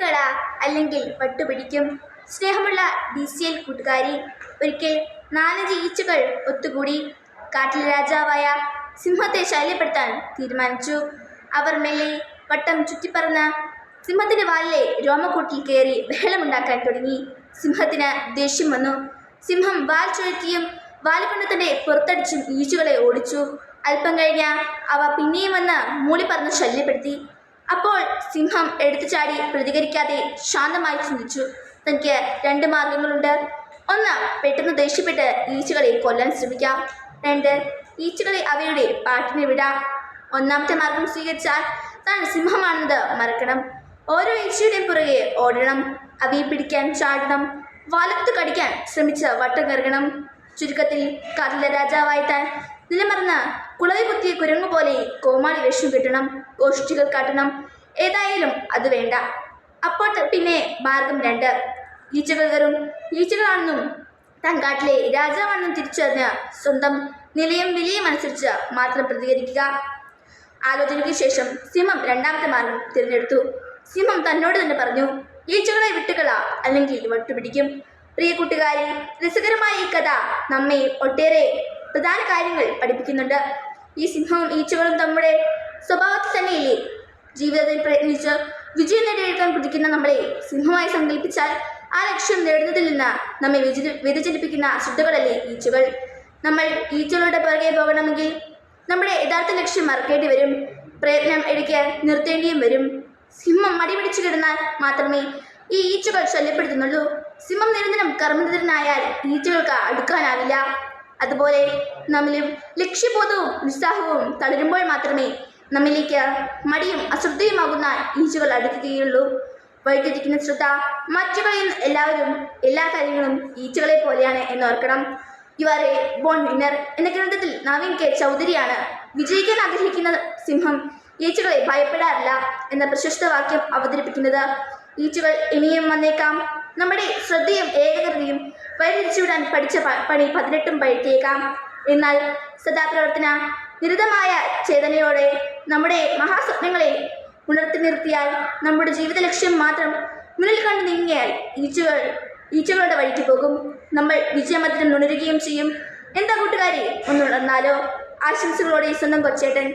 കള അല്ലെങ്കിൽ വട്ടുപിടിക്കും. സ്നേഹമുള്ള DCL കൂട്ടുകാരി, ഒരിക്കൽ 4 ഈച്ചകൾ ഒത്തുകൂടി കാട്ടിലെ രാജാവായ സിംഹത്തെ ശല്യപ്പെടുത്താൻ തീരുമാനിച്ചു. അവർ മെല്ലെ വട്ടം ചുറ്റിപ്പറന്ന് സിംഹത്തിന്റെ വാലിലെ രോമക്കൂട്ടിൽ കയറി ബഹളമുണ്ടാക്കാൻ തുടങ്ങി. സിംഹത്തിന് ദേഷ്യം വന്നു. സിംഹം വാൽ ചുഴറ്റിയും വാലുകൊണ്ട് തന്നെ പുറത്തടിച്ചും ഈച്ചകളെ ഓടിച്ചു. അല്പം കഴിഞ്ഞ് അവ പിന്നെയും വന്ന് മൂളിപ്പറന്ന് ശല്യപ്പെടുത്തി. അപ്പോൾ സിംഹം എടുത്തുചാടി പ്രതികരിക്കാതെ ശാന്തമായി ചിന്തിച്ചു. തനിക്ക് 2 മാർഗങ്ങളുണ്ട്. 1, പെട്ടെന്ന് ദേഷ്യപ്പെട്ട് ഈച്ചകളെ കൊല്ലാൻ ശ്രമിക്കാം. 2, ഈച്ചകളെ അവയുടെ പാട്ടിനെ വിടാം. 1ാമത്തെ മാർഗം സ്വീകരിച്ചാൽ താൻ സിംഹമാണെന്നത് മറക്കണം. ഓരോ ഈച്ചയുടെയും പുറകെ ഓടണം, അവയെ പിടിക്കാൻ ചാടണം, വലത്തു കടിക്കാൻ ശ്രമിച്ച് വട്ടം കറങ്ങണം. ചുരുക്കത്തിൽ കാട്ടിലെ രാജാവായി താൻ നിലമറന്ന് കുളവി കുത്തിയ കുരങ്ങു പോലെ കോമാളി വേഷം കെട്ടണം, ഗോഷ്ഠികൾ കാട്ടണം. ഏതായാലും അത് വേണ്ട. അപ്പോൾ പിന്നെ മാർഗം 2, ഈച്ചകൾ വെറും ഈച്ചകളാണെന്നും താൻ കാട്ടിലെ രാജാവാണെന്നും തിരിച്ചറിഞ്ഞ് സ്വന്തം നിലയും വിലയും അനുസരിച്ച് മാത്രം പ്രതികരിക്കുക. ആലോചനയ്ക്ക് ശേഷം സിംഹം 2ാമത്തെ മാർഗം തിരഞ്ഞെടുത്തു. സിംഹം തന്നോട് തന്നെ പറഞ്ഞു, ഈച്ചകളെ വിട്ടുകള അല്ലെങ്കിൽ വട്ടുപിടിക്കും. പ്രിയ കൂട്ടുകാരി, രസകരമായ ഈ കഥ നമ്മെ ഒട്ടേറെ പ്രധാന കാര്യങ്ങൾ പഠിപ്പിക്കുന്നുണ്ട്. ഈ സിംഹവും ഈച്ചകളും നമ്മുടെ സ്വഭാവത്തിൽ തന്നെയില്ലേ? ജീവിതത്തിൽ പ്രയത്നിച്ച് വിജയം നേടിയെടുക്കാൻ കുതിക്കുന്ന നമ്മളെ സിംഹമായി സങ്കല്പിച്ചാൽ ആ ലക്ഷ്യം നേടുന്നതിൽ നിന്ന് നമ്മെ വ്യതിചലിപ്പിക്കുന്ന ശ്രദ്ധകളല്ലേ ഈച്ചകൾ. നമ്മൾ ഈച്ചകളുടെ പുറകെ പോകണമെങ്കിൽ നമ്മുടെ യഥാർത്ഥ ലക്ഷ്യം മറക്കേണ്ടി വരും. പ്രയത്നം ഇടയ്ക്ക് നിർത്തേണ്ടിയും വരും. സിംഹം മടിപിടിച്ചു കിടന്നാൽ മാത്രമേ ഈ ഈച്ചകൾ ശല്യപ്പെടുത്തുന്നുള്ളൂ. സിംഹം നിരന്തരം കർമ്മനിരതനായാൽ ഈച്ചകൾക്ക് അടുക്കാനാവില്ല. അതുപോലെ നമ്മിലും ലക്ഷ്യബോധവും ഉത്സാഹവും തളരുമ്പോൾ മാത്രമേ നമ്മിലേക്ക് മടിയും അശ്രദ്ധയുമാകുന്ന ഈച്ചകൾ അടുക്കുകയുള്ളൂ. വഴിതെറ്റിക്കുന്ന ശ്രദ്ധ മറ്റുകളിൽ എല്ലാവരും എല്ലാ കാര്യങ്ങളും ഈച്ചകളെ പോലെയാണ് എന്നോർക്കണം. You are a born winner എന്ന ഗ്രന്ഥത്തിൽ നവീൻ കെ ചൗധരിയാണ് വിജയിക്കാൻ ആഗ്രഹിക്കുന്ന സിംഹം ഈച്ചകളെ ഭയപ്പെടാറില്ല എന്ന പ്രശസ്ത വാക്യം അവതരിപ്പിക്കുന്നത്. ഈച്ചകൾ ഇനിയും വന്നേക്കാം. നമ്മുടെ ശ്രദ്ധയും ഏകാഗ്രതയും വഴിതിരിച്ചുവിടാൻ പഠിച്ച പണി 18ഉം പഴുത്തേക്കാം. എന്നാൽ സദാപ്രവർത്തന നിരതമായ ചേതനയോടെ നമ്മുടെ മഹാസ്വപ്നങ്ങളെ ഉണർത്തി നിർത്തിയാൽ, നമ്മുടെ ജീവിത ലക്ഷ്യം മാത്രം മുന്നിൽ കണ്ടു നീങ്ങിയാൽ ഈച്ചകളുടെ വഴിക്ക് പോകും. നമ്മൾ വിജയമന്ത്രം നുണരുകയും ചെയ്യും. എന്താ കൂട്ടുകാരി, ഒന്നുണർന്നാലോ? ആശംസകളോടെ സ്വന്തം കൊച്ചേട്ടൻ.